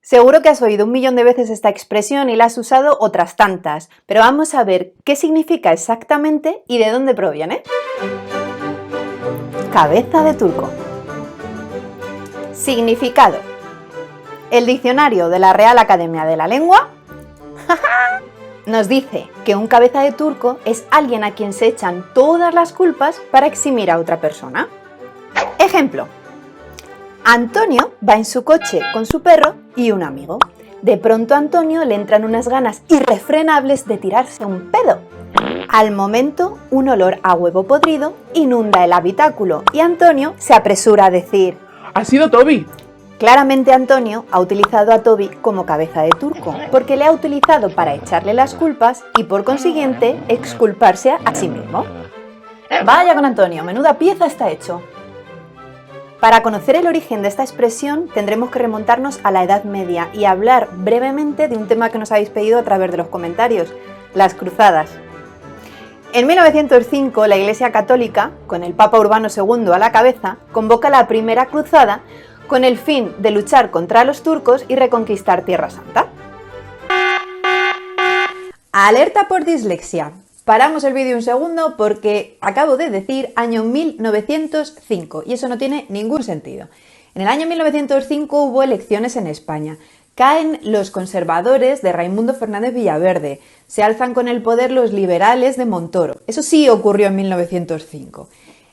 Seguro que has oído 1.000.000 de veces esta expresión y la has usado otras tantas, pero vamos a ver qué significa exactamente y de dónde proviene. Cabeza de turco. Significado. El diccionario de la Real Academia de la Lengua nos dice que un cabeza de turco es alguien a quien se echan todas las culpas para eximir a otra persona. Ejemplo. Antonio va en su coche con su perro y un amigo. De pronto a Antonio le entran unas ganas irrefrenables de tirarse un pedo. Al momento, un olor a huevo podrido inunda el habitáculo y Antonio se apresura a decir: ¡Ha sido Toby! Claramente Antonio ha utilizado a Toby como cabeza de turco, porque le ha utilizado para echarle las culpas y por consiguiente exculparse a sí mismo. Vaya con Antonio, menuda pieza está hecho. Para conocer el origen de esta expresión tendremos que remontarnos a la Edad Media y hablar brevemente de un tema que nos habéis pedido a través de los comentarios, las cruzadas. En 1905 la Iglesia Católica, con el Papa Urbano II a la cabeza, convoca la primera cruzada con el fin de luchar contra los turcos y reconquistar Tierra Santa. Alerta por dislexia. Paramos el vídeo un segundo porque acabo de decir año 1905 y eso no tiene ningún sentido. En el año 1905 hubo elecciones en España. Caen los conservadores de Raimundo Fernández Villaverde. Se alzan con el poder los liberales de Montoro. Eso sí ocurrió en 1905.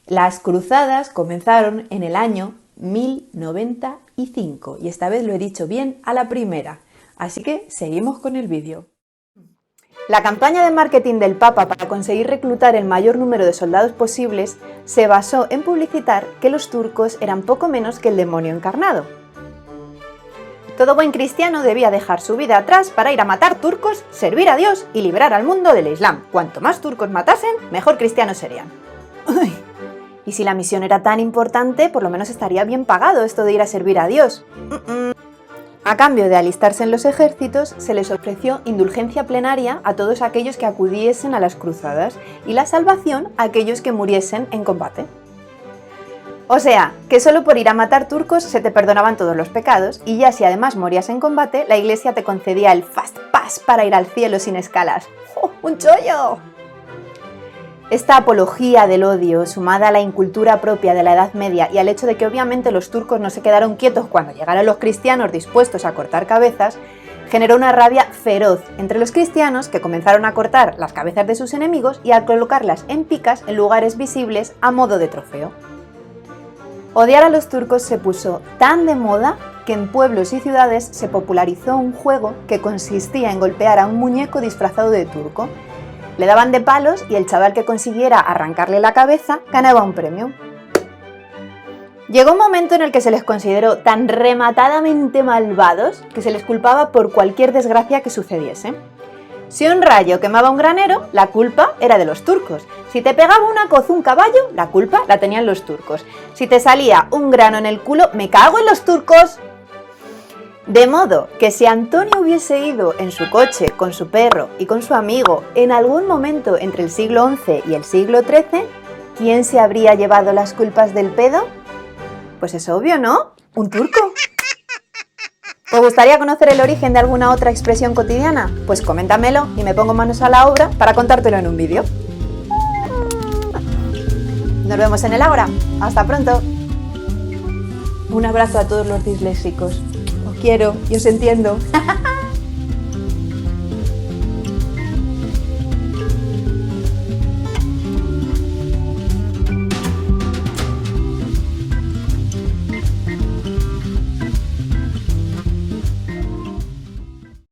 Las cruzadas comenzaron en el año 1095 y esta vez lo he dicho bien a la primera. Así que seguimos con el vídeo. La campaña de marketing del Papa para conseguir reclutar el mayor número de soldados posibles se basó en publicitar que los turcos eran poco menos que el demonio encarnado. Todo buen cristiano debía dejar su vida atrás para ir a matar turcos, servir a Dios y librar al mundo del Islam. Cuanto más turcos matasen, mejor cristianos serían. Uy, y si la misión era tan importante, por lo menos estaría bien pagado esto de ir a servir a Dios. A cambio de alistarse en los ejércitos, se les ofreció indulgencia plenaria a todos aquellos que acudiesen a las cruzadas y la salvación a aquellos que muriesen en combate. O sea, que solo por ir a matar turcos se te perdonaban todos los pecados y ya si además morías en combate, la Iglesia te concedía el Fast Pass para ir al cielo sin escalas. ¡Oh, un chollo! Esta apología del odio, sumada a la incultura propia de la Edad Media y al hecho de que obviamente los turcos no se quedaron quietos cuando llegaron los cristianos dispuestos a cortar cabezas, generó una rabia feroz entre los cristianos que comenzaron a cortar las cabezas de sus enemigos y a colocarlas en picas en lugares visibles a modo de trofeo. Odiar a los turcos se puso tan de moda que en pueblos y ciudades se popularizó un juego que consistía en golpear a un muñeco disfrazado de turco. Le daban de palos y el chaval que consiguiera arrancarle la cabeza ganaba un premio. Llegó un momento en el que se les consideró tan rematadamente malvados que se les culpaba por cualquier desgracia que sucediese. Si un rayo quemaba un granero, la culpa era de los turcos. Si te pegaba una coz un caballo, la culpa la tenían los turcos. Si te salía un grano en el culo, ¡me cago en los turcos! De modo que si Antonio hubiese ido en su coche con su perro y con su amigo en algún momento entre el siglo XI y el siglo XIII, ¿quién se habría llevado las culpas del pedo? Pues es obvio, ¿no? Un turco. ¿Te gustaría conocer el origen de alguna otra expresión cotidiana? Pues coméntamelo y me pongo manos a la obra para contártelo en un vídeo. Nos vemos en el Ágora. Hasta pronto. Un abrazo a todos los disléxicos. Os quiero y os entiendo.